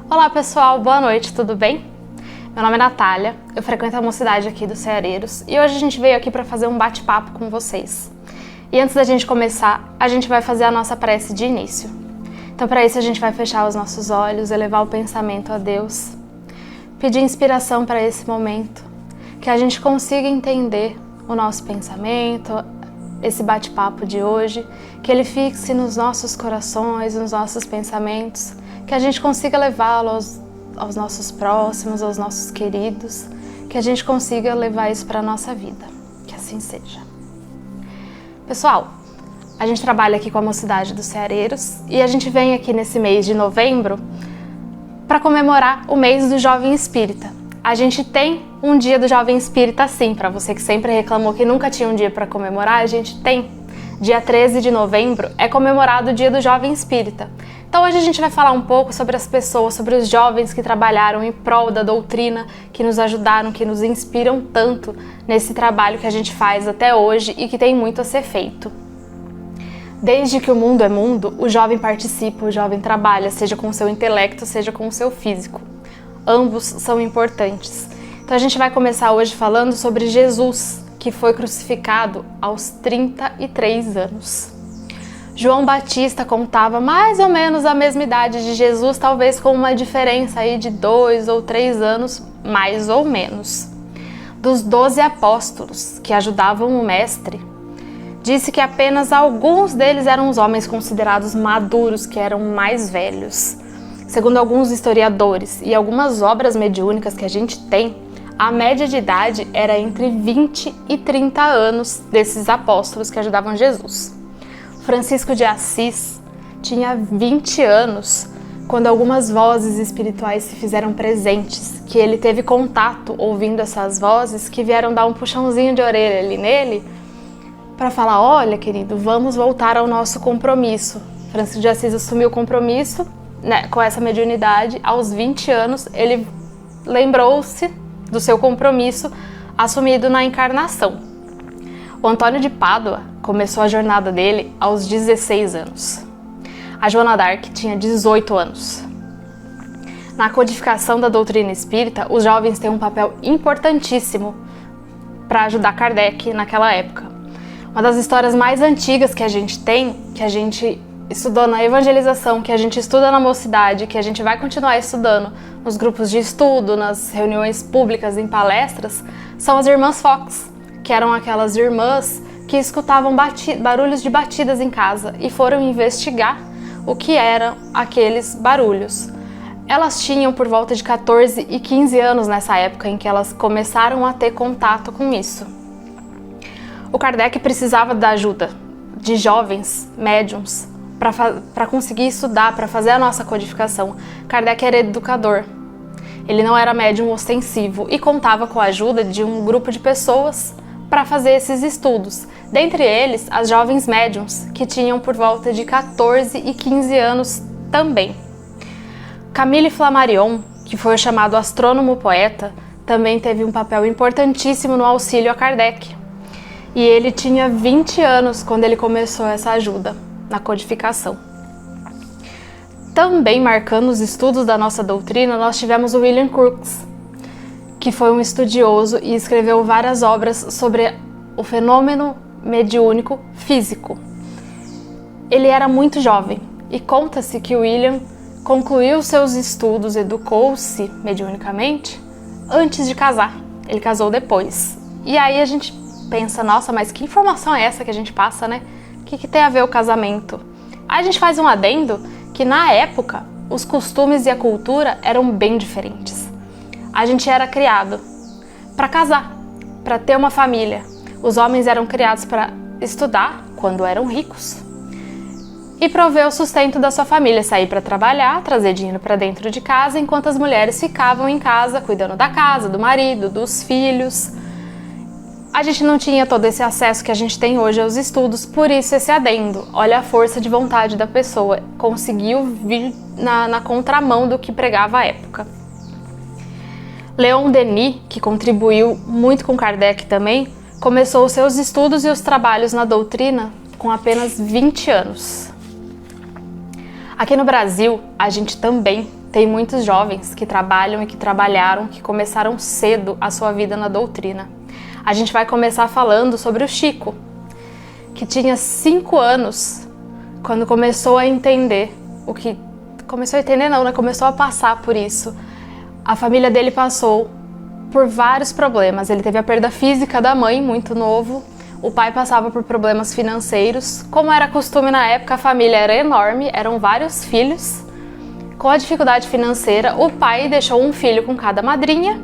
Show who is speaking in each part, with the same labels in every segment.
Speaker 1: Olá pessoal, boa noite, tudo bem? Meu nome é Natália, eu frequento a mocidade aqui dos Ceareiros e hoje a gente veio aqui para fazer um bate-papo com vocês. E antes da gente começar, a gente vai fazer a nossa prece de início. Então para isso a gente vai fechar os nossos olhos, elevar o pensamento a Deus, pedir inspiração para esse momento, que a gente consiga entender o nosso pensamento, esse bate-papo de hoje, que ele fixe nos nossos corações, nos nossos pensamentos, que a gente consiga levá-lo aos nossos próximos, aos nossos queridos, que a gente consiga levar isso para a nossa vida, que assim seja. Pessoal, a gente trabalha aqui com a mocidade dos Ceareiros e a gente vem aqui nesse mês de novembro para comemorar o mês do Jovem Espírita. A gente tem um dia do Jovem Espírita sim, para você que sempre reclamou que nunca tinha um dia para comemorar, a gente tem. Dia 13 de novembro é comemorado o dia do Jovem Espírita. Então hoje a gente vai falar um pouco sobre as pessoas, sobre os jovens que trabalharam em prol da doutrina, que nos ajudaram, que nos inspiram tanto nesse trabalho que a gente faz até hoje e que tem muito a ser feito. Desde que o mundo é mundo, o jovem participa, o jovem trabalha, seja com o seu intelecto, seja com o seu físico. Ambos são importantes. Então a gente vai começar hoje falando sobre Jesus, que foi crucificado aos 33 anos. João Batista contava mais ou menos a mesma idade de Jesus, talvez com uma diferença aí de 2 ou 3 anos, mais ou menos. Dos 12 apóstolos que ajudavam o mestre, disse que apenas alguns deles eram os homens considerados maduros, que eram mais velhos. Segundo alguns historiadores e algumas obras mediúnicas que a gente tem, a média de idade era entre 20 e 30 anos desses apóstolos que ajudavam Jesus. Francisco de Assis tinha 20 anos quando algumas vozes espirituais se fizeram presentes, que ele teve contato ouvindo essas vozes que vieram dar um puxãozinho de orelha ali nele para falar: olha querido, vamos voltar ao nosso compromisso. Francisco de Assis assumiu o compromisso, né, com essa mediunidade. Aos 20 anos ele lembrou-se do seu compromisso assumido na encarnação. O Antônio de Pádua começou a jornada dele aos 16 anos. A Joana d'Arc tinha 18 anos. Na codificação da doutrina espírita, os jovens têm um papel importantíssimo para ajudar Kardec naquela época. Uma das histórias mais antigas que a gente tem, que a gente estudou na evangelização, que a gente estuda na mocidade, que a gente vai continuar estudando nos grupos de estudo, nas reuniões públicas, em palestras, são as Irmãs Fox, que eram aquelas irmãs que escutavam barulhos de batidas em casa e foram investigar o que eram aqueles barulhos. Elas tinham por volta de 14 e 15 anos nessa época em que elas começaram a ter contato com isso. O Kardec precisava da ajuda de jovens médiums para conseguir estudar, para fazer a nossa codificação. Kardec era educador, ele não era médium ostensivo e contava com a ajuda de um grupo de pessoas para fazer esses estudos. Dentre eles, as jovens médiums, que tinham por volta de 14 e 15 anos também. Camille Flammarion, que foi o chamado astrônomo-poeta, também teve um papel importantíssimo no auxílio a Kardec. E ele tinha 20 anos quando ele começou essa ajuda na codificação. Também marcando os estudos da nossa doutrina, nós tivemos o William Crookes, que foi um estudioso e escreveu várias obras sobre o fenômeno mediúnico físico. Ele era muito jovem e conta-se que o William concluiu seus estudos, educou-se mediunicamente antes de casar. Ele casou depois. E aí a gente pensa, nossa, mas que informação é essa que a gente passa, né? O que tem a ver o casamento? Aí a gente faz um adendo que na época os costumes e a cultura eram bem diferentes. A gente era criado para casar, para ter uma família. Os homens eram criados para estudar quando eram ricos e prover o sustento da sua família, sair para trabalhar, trazer dinheiro para dentro de casa, enquanto as mulheres ficavam em casa cuidando da casa, do marido, dos filhos. A gente não tinha todo esse acesso que a gente tem hoje aos estudos, por isso esse adendo. Olha a força de vontade da pessoa, conseguiu vir na contramão do que pregava a época. Leon Denis, que contribuiu muito com Kardec também, começou os seus estudos e os trabalhos na doutrina com apenas 20 anos. Aqui no Brasil, a gente também tem muitos jovens que trabalham e que trabalharam, que começaram cedo a sua vida na doutrina. A gente vai começar falando sobre o Chico, que tinha 5 anos quando começou a entender o que... Começou a entender não, né? Começou a passar por isso. A família dele passou por vários problemas. Ele teve a perda física da mãe, muito novo. O pai passava por problemas financeiros. Como era costume na época, a família era enorme, eram vários filhos. Com a dificuldade financeira, o pai deixou um filho com cada madrinha,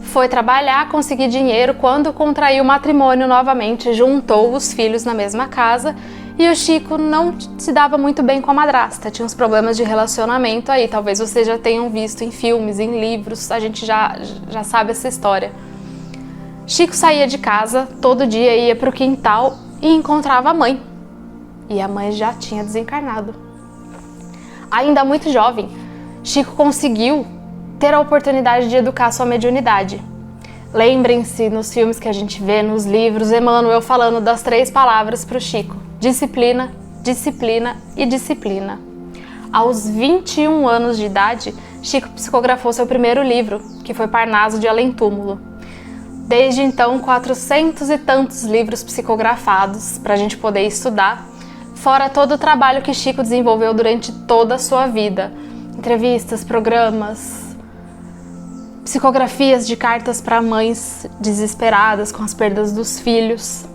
Speaker 1: foi trabalhar, conseguir dinheiro. Quando contraiu matrimônio novamente, juntou os filhos na mesma casa, e o Chico não se dava muito bem com a madrasta, tinha uns problemas de relacionamento aí, talvez vocês já tenham visto em filmes, em livros, a gente já sabe essa história. Chico saía de casa, todo dia ia para o quintal e encontrava a mãe, e a mãe já tinha desencarnado. Ainda muito jovem, Chico conseguiu ter a oportunidade de educar sua mediunidade. Lembrem-se nos filmes que a gente vê, nos livros, Emmanuel falando das 3 palavras para o Chico: disciplina, disciplina e disciplina. Aos 21 anos de idade, Chico psicografou seu primeiro livro, que foi Parnaso de Além Túmulo. Desde então, 400 e tantos livros psicografados para a gente poder estudar, fora todo o trabalho que Chico desenvolveu durante toda a sua vida. Entrevistas, programas, psicografias de cartas para mães desesperadas com as perdas dos filhos.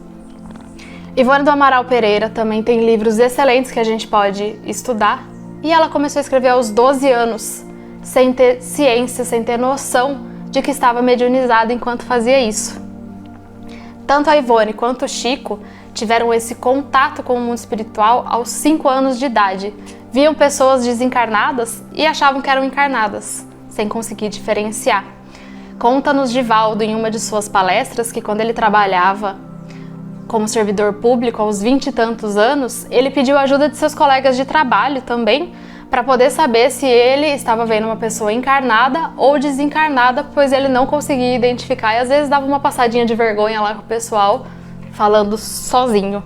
Speaker 1: Ivone do Amaral Pereira também tem livros excelentes que a gente pode estudar. E ela começou a escrever aos 12 anos, sem ter ciência, sem ter noção de que estava mediunizada enquanto fazia isso. Tanto a Ivone quanto o Chico tiveram esse contato com o mundo espiritual aos 5 anos de idade. Viam pessoas desencarnadas e achavam que eram encarnadas, sem conseguir diferenciar. Conta-nos Divaldo em uma de suas palestras que quando ele trabalhava como servidor público aos 20 e tantos anos, ele pediu ajuda de seus colegas de trabalho também, para poder saber se ele estava vendo uma pessoa encarnada ou desencarnada, pois ele não conseguia identificar e às vezes dava uma passadinha de vergonha lá com o pessoal, falando sozinho.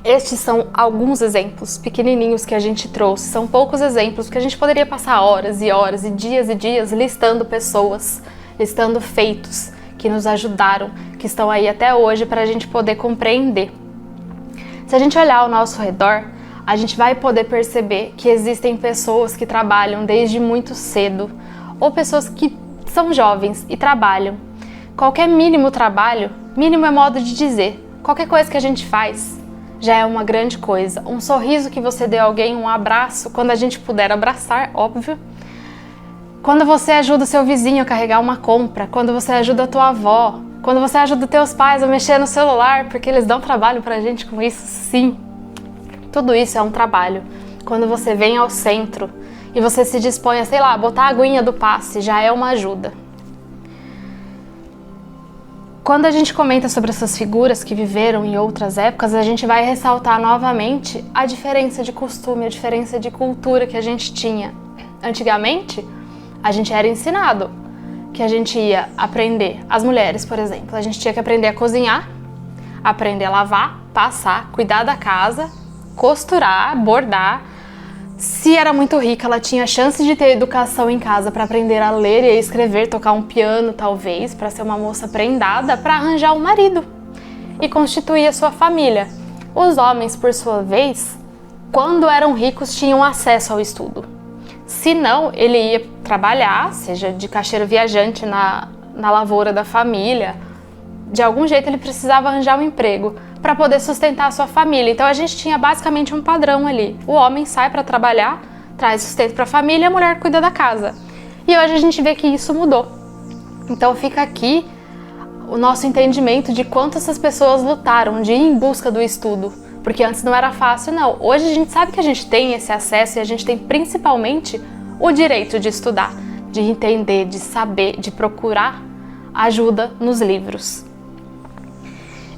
Speaker 1: Estes são alguns exemplos pequenininhos que a gente trouxe, são poucos exemplos, que a gente poderia passar horas e horas e dias listando pessoas, listando feitos que nos ajudaram, que estão aí até hoje para a gente poder compreender. Se a gente olhar ao nosso redor, a gente vai poder perceber que existem pessoas que trabalham desde muito cedo, ou pessoas que são jovens e trabalham. Qualquer mínimo trabalho, mínimo é modo de dizer, qualquer coisa que a gente faz já é uma grande coisa. Um sorriso que você dê a alguém, um abraço, quando a gente puder abraçar, óbvio. Quando você ajuda o seu vizinho a carregar uma compra, quando você ajuda a tua avó, quando você ajuda os teus pais a mexer no celular, porque eles dão trabalho pra gente com isso, sim. Tudo isso é um trabalho. Quando você vem ao centro e você se dispõe a, sei lá, botar a aguinha do passe, já é uma ajuda. Quando a gente comenta sobre essas figuras que viveram em outras épocas, a gente vai ressaltar novamente a diferença de costume, a diferença de cultura que a gente tinha. Antigamente, a gente era ensinado que a gente ia aprender, as mulheres, por exemplo, a gente tinha que aprender a cozinhar, aprender a lavar, passar, cuidar da casa, costurar, bordar. Se era muito rica, ela tinha chance de ter educação em casa para aprender a ler e a escrever, tocar um piano talvez, para ser uma moça prendada, para arranjar um marido e constituir a sua família. Os homens, por sua vez, quando eram ricos, tinham acesso ao estudo. Se não, ele ia trabalhar, seja de caixeiro viajante na lavoura da família. De algum jeito ele precisava arranjar um emprego para poder sustentar a sua família. Então a gente tinha basicamente um padrão ali. O homem sai para trabalhar, traz sustento para a família e a mulher cuida da casa. E hoje a gente vê que isso mudou. Então fica aqui o nosso entendimento de quanto essas pessoas lutaram de ir em busca do estudo. Porque antes não era fácil, não. Hoje a gente sabe que a gente tem esse acesso e a gente tem principalmente o direito de estudar, de entender, de saber, de procurar ajuda nos livros.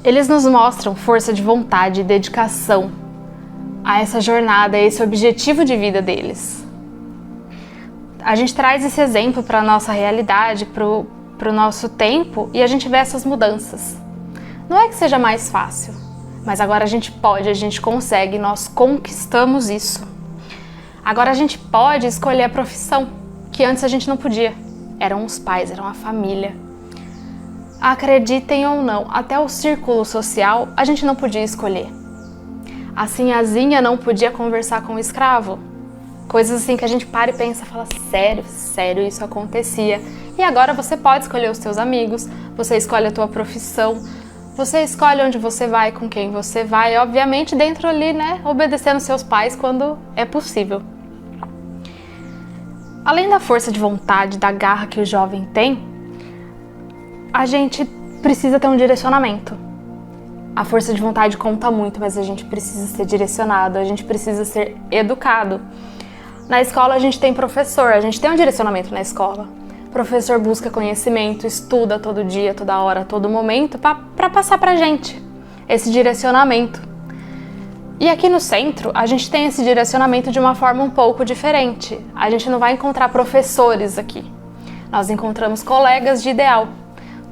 Speaker 1: Eles nos mostram força de vontade e dedicação a essa jornada, a esse objetivo de vida deles. A gente traz esse exemplo para a nossa realidade, para o nosso tempo, e a gente vê essas mudanças. Não é que seja mais fácil, mas agora a gente pode, a gente consegue, nós conquistamos isso. Agora a gente pode escolher a profissão, que antes a gente não podia. Eram os pais, eram a família. Acreditem ou não, até o círculo social a gente não podia escolher. A sinhazinha não podia conversar com o escravo. Coisas assim que a gente para e pensa, fala, sério, isso acontecia. E agora você pode escolher os seus amigos, você escolhe a tua profissão, você escolhe onde você vai, com quem você vai, obviamente dentro ali, né, obedecendo seus pais quando é possível. Além da força de vontade, da garra que o jovem tem, a gente precisa ter um direcionamento. A força de vontade conta muito, mas a gente precisa ser direcionado, a gente precisa ser educado. Na escola a gente tem professor, a gente tem um direcionamento na escola. O professor busca conhecimento, estuda todo dia, toda hora, todo momento para passar pra gente esse direcionamento. E aqui no centro a gente tem esse direcionamento de uma forma um pouco diferente. A gente não vai encontrar professores aqui. Nós encontramos colegas de ideal.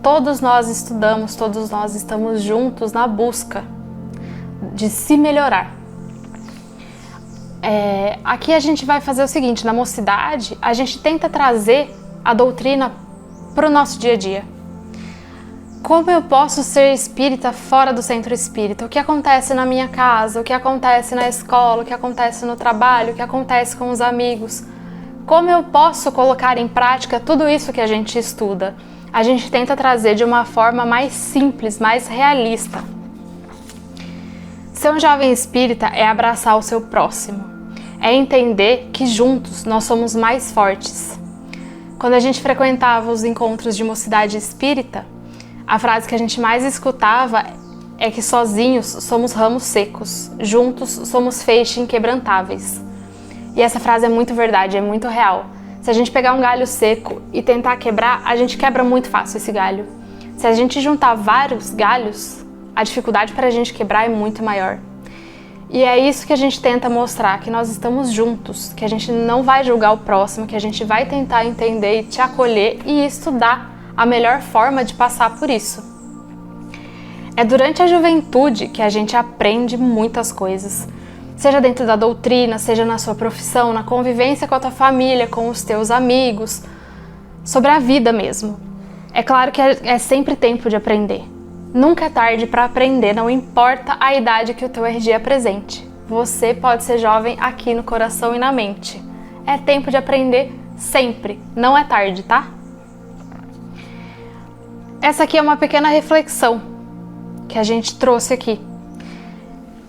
Speaker 1: Todos nós estudamos, todos nós estamos juntos na busca de se melhorar. Aqui a gente vai fazer o seguinte, na mocidade, a gente tenta trazer a doutrina para o nosso dia a dia. Como eu posso ser espírita fora do centro espírita? O que acontece na minha casa, o que acontece na escola, o que acontece no trabalho, o que acontece com os amigos? Como eu posso colocar em prática tudo isso que a gente estuda? A gente tenta trazer de uma forma mais simples, mais realista. Ser um jovem espírita é abraçar o seu próximo, é entender que juntos nós somos mais fortes. Quando a gente frequentava os encontros de mocidade espírita, a frase que a gente mais escutava é que sozinhos somos ramos secos, juntos somos feixes inquebrantáveis. E essa frase é muito verdade, é muito real. Se a gente pegar um galho seco e tentar quebrar, a gente quebra muito fácil esse galho. Se a gente juntar vários galhos, a dificuldade para a gente quebrar é muito maior. E é isso que a gente tenta mostrar, que nós estamos juntos, que a gente não vai julgar o próximo, que a gente vai tentar entender e te acolher e estudar a melhor forma de passar por isso. É durante a juventude que a gente aprende muitas coisas. Seja dentro da doutrina, seja na sua profissão, na convivência com a tua família, com os teus amigos, sobre a vida mesmo. É claro que é sempre tempo de aprender. Nunca é tarde para aprender, não importa a idade que o teu RG apresente. Você pode ser jovem aqui no coração e na mente. É tempo de aprender sempre, não é tarde, tá? Essa aqui é uma pequena reflexão que a gente trouxe aqui.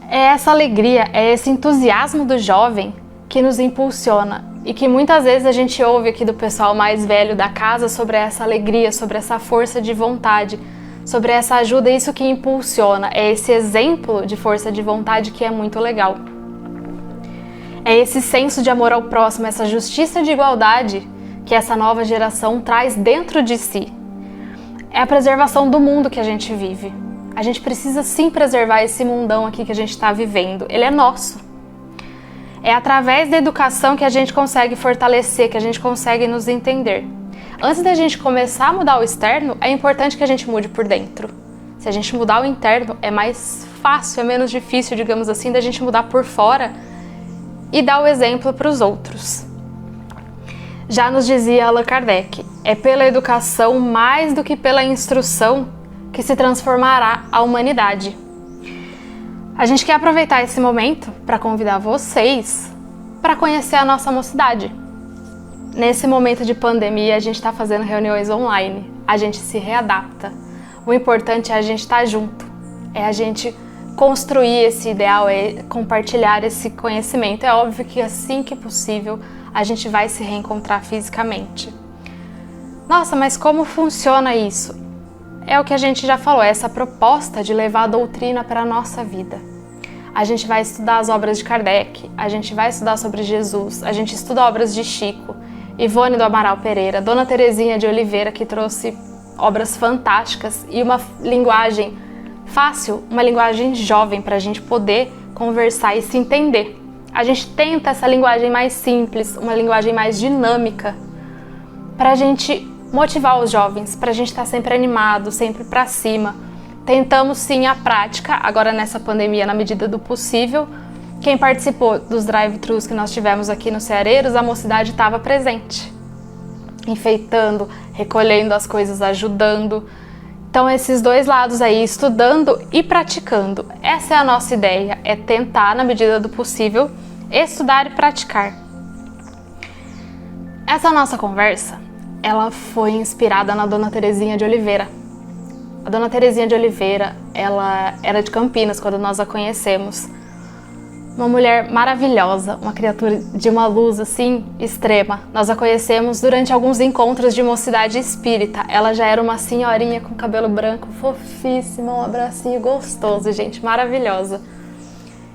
Speaker 1: É essa alegria, é esse entusiasmo do jovem que nos impulsiona e que muitas vezes a gente ouve aqui do pessoal mais velho da casa sobre essa alegria, sobre essa força de vontade, sobre essa ajuda, isso que impulsiona, é esse exemplo de força de vontade que é muito legal. É esse senso de amor ao próximo, essa justiça de igualdade que essa nova geração traz dentro de si. É a preservação do mundo que a gente vive. A gente precisa sim preservar esse mundão aqui que a gente está vivendo. Ele é nosso. É através da educação que a gente consegue fortalecer, que a gente consegue nos entender. Antes da gente começar a mudar o externo, é importante que a gente mude por dentro. Se a gente mudar o interno, é mais fácil, é menos difícil, digamos assim, da gente mudar por fora e dar o exemplo para os outros. Já nos dizia Allan Kardec, é pela educação mais do que pela instrução que se transformará a humanidade. A gente quer aproveitar esse momento para convidar vocês para conhecer a nossa mocidade. Nesse momento de pandemia, a gente está fazendo reuniões online, a gente se readapta. O importante é a gente estar junto, é a gente construir esse ideal, é compartilhar esse conhecimento. É óbvio que assim que possível, a gente vai se reencontrar fisicamente. Nossa, mas como funciona isso? É o que a gente já falou, essa proposta de levar a doutrina para a nossa vida. A gente vai estudar as obras de Kardec, a gente vai estudar sobre Jesus, a gente estuda obras de Chico, Ivone do Amaral Pereira, Dona Terezinha de Oliveira, que trouxe obras fantásticas e uma linguagem fácil, uma linguagem jovem para a gente poder conversar e se entender. A gente tenta essa linguagem mais simples, uma linguagem mais dinâmica, para a gente motivar os jovens, para a gente estar sempre animado, sempre para cima. Tentamos sim a prática, agora nessa pandemia, na medida do possível, Quem participou dos drive-thrus que nós tivemos aqui no Ceareiros, a mocidade estava presente, enfeitando, recolhendo as coisas, ajudando. Então esses dois lados aí, estudando e praticando. Essa é a nossa ideia, é tentar, na medida do possível, estudar e praticar. Essa nossa conversa, ela foi inspirada na Dona Terezinha de Oliveira. A Dona Terezinha de Oliveira, ela era de Campinas quando nós a conhecemos. Uma mulher maravilhosa, uma criatura de uma luz assim extrema. Nós a conhecemos durante alguns encontros de mocidade espírita. Ela já era uma senhorinha com cabelo branco, fofíssima, um abracinho gostoso, gente, maravilhosa.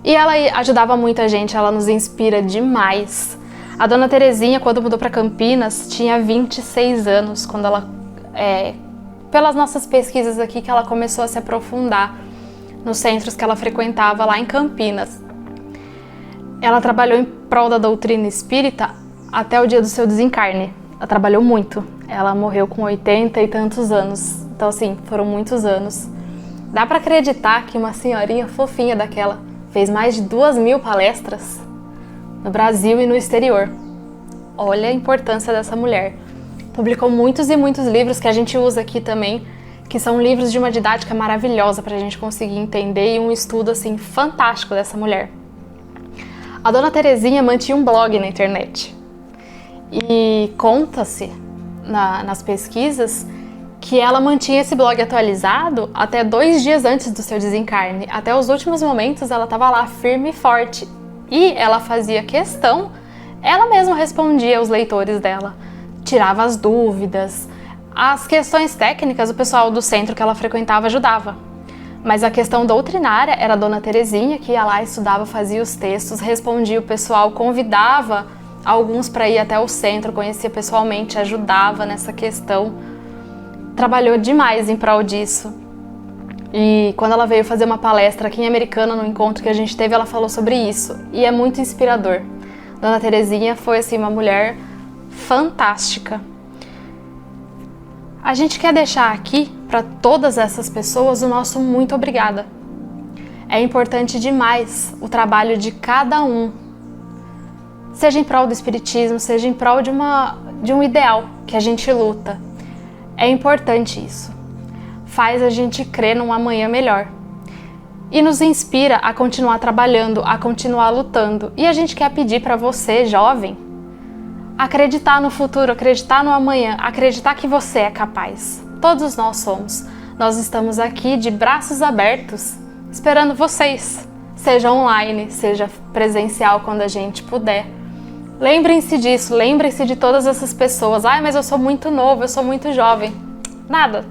Speaker 1: E ela ajudava muita gente, ela nos inspira demais. A Dona Terezinha, quando mudou para Campinas, tinha 26 anos, quando ela, pelas nossas pesquisas aqui, que ela começou a se aprofundar nos centros que ela frequentava lá em Campinas. Ela trabalhou em prol da doutrina espírita até o dia do seu desencarne. Ela trabalhou muito. Ela morreu com 80 e tantos anos. Então, assim, foram muitos anos. Dá para acreditar que uma senhorinha fofinha daquela fez mais de 2.000 palestras no Brasil e no exterior. Olha a importância dessa mulher. Publicou muitos e muitos livros que a gente usa aqui também, que são livros de uma didática maravilhosa para a gente conseguir entender e um estudo, assim, fantástico dessa mulher. A Dona Terezinha mantinha um blog na internet e conta-se nas pesquisas que ela mantinha esse blog atualizado até 2 dias antes do seu desencarne. Até os últimos momentos ela estava lá firme e forte e ela fazia questão, ela mesma respondia aos leitores dela, tirava as dúvidas, as questões técnicas o pessoal do centro que ela frequentava ajudava. Mas a questão doutrinária era a Dona Terezinha, que ia lá, estudava, fazia os textos, respondia o pessoal, convidava alguns para ir até o centro, conhecia pessoalmente, ajudava nessa questão. Trabalhou demais em prol disso. E quando ela veio fazer uma palestra aqui em Americana, no encontro que a gente teve, ela falou sobre isso. E é muito inspirador. Dona Terezinha foi, assim, uma mulher fantástica. A gente quer deixar aqui para todas essas pessoas o nosso muito obrigada. É importante demais o trabalho de cada um, seja em prol do espiritismo, seja em prol de um ideal que a gente luta. É importante isso. Faz a gente crer num amanhã melhor. E nos inspira a continuar trabalhando, a continuar lutando. E a gente quer pedir para você, jovem, acreditar no futuro, acreditar no amanhã, acreditar que você é capaz. Todos nós somos. Nós estamos aqui de braços abertos, esperando vocês. Seja online, seja presencial quando a gente puder. Lembrem-se disso, lembrem-se de todas essas pessoas. Ai, mas eu sou muito novo, eu sou muito jovem. Nada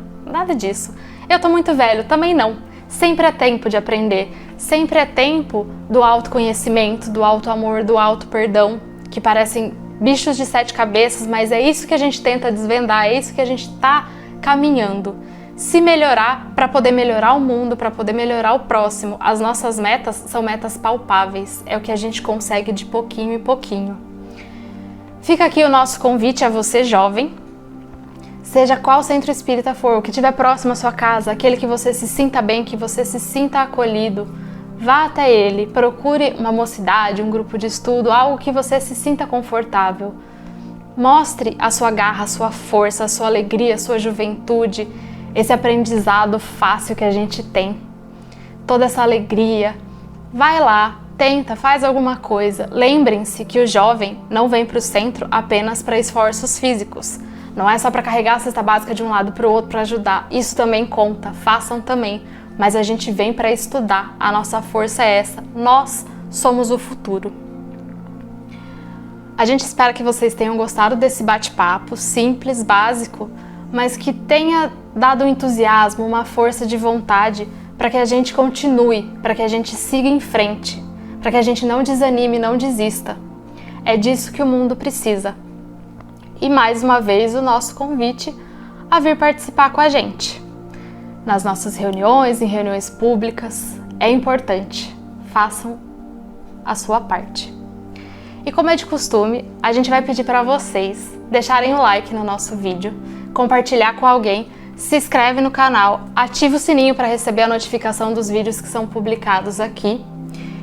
Speaker 1: disso. Eu tô muito velho, também não. Sempre é tempo de aprender. Sempre é tempo do autoconhecimento, do auto-amor, do auto-perdão, que parecem bichos de 7 cabeças, mas é isso que a gente tenta desvendar, é isso que a gente tá caminhando. Se melhorar para poder melhorar o mundo, para poder melhorar o próximo. As nossas metas são metas palpáveis, é o que a gente consegue de pouquinho em pouquinho. Fica aqui o nosso convite a você, jovem, seja qual centro espírita for, o que estiver próximo à sua casa, aquele que você se sinta bem, que você se sinta acolhido, vá até ele, procure uma mocidade, um grupo de estudo, algo que você se sinta confortável. Mostre a sua garra, a sua força, a sua alegria, a sua juventude, esse aprendizado fácil que a gente tem. Toda essa alegria. Vai lá, tenta, faz alguma coisa. Lembrem-se que o jovem não vem para o centro apenas para esforços físicos. Não é só para carregar a cesta básica de um lado para o outro para ajudar. Isso também conta, façam também. Mas a gente vem para estudar. A nossa força é essa. Nós somos o futuro. A gente espera que vocês tenham gostado desse bate-papo simples, básico, mas que tenha dado um entusiasmo, uma força de vontade para que a gente continue, para que a gente siga em frente, para que a gente não desanime, não desista. É disso que o mundo precisa. E mais uma vez o nosso convite a vir participar com a gente. Nas nossas reuniões, em reuniões públicas, é importante. Façam a sua parte. E como é de costume, a gente vai pedir para vocês deixarem o like no nosso vídeo, compartilhar com alguém, se inscreve no canal, ativa o sininho para receber a notificação dos vídeos que são publicados aqui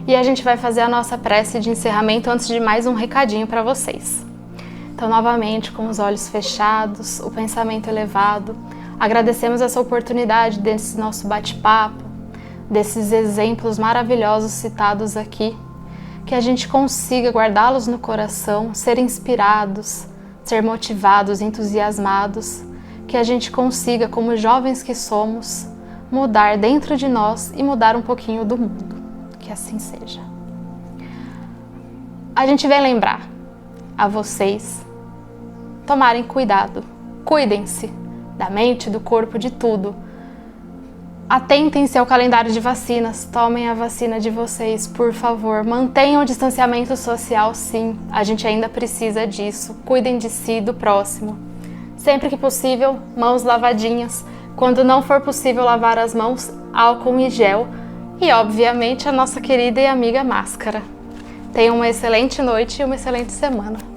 Speaker 1: e a gente vai fazer a nossa prece de encerramento antes de mais um recadinho para vocês. Então, novamente, com os olhos fechados, o pensamento elevado, agradecemos essa oportunidade desse nosso bate-papo, desses exemplos maravilhosos citados aqui, que a gente consiga guardá-los no coração, ser inspirados, ser motivados, entusiasmados, que a gente consiga, como jovens que somos, mudar dentro de nós e mudar um pouquinho do mundo. Que assim seja. A gente vem lembrar a vocês tomarem cuidado, cuidem-se da mente, do corpo, de tudo. Atentem-se ao calendário de vacinas, tomem a vacina de vocês, por favor. Mantenham o distanciamento social, sim, a gente ainda precisa disso. Cuidem de si e do próximo. Sempre que possível, mãos lavadinhas. Quando não for possível lavar as mãos, álcool e gel. E, obviamente, a nossa querida e amiga máscara. Tenham uma excelente noite e uma excelente semana.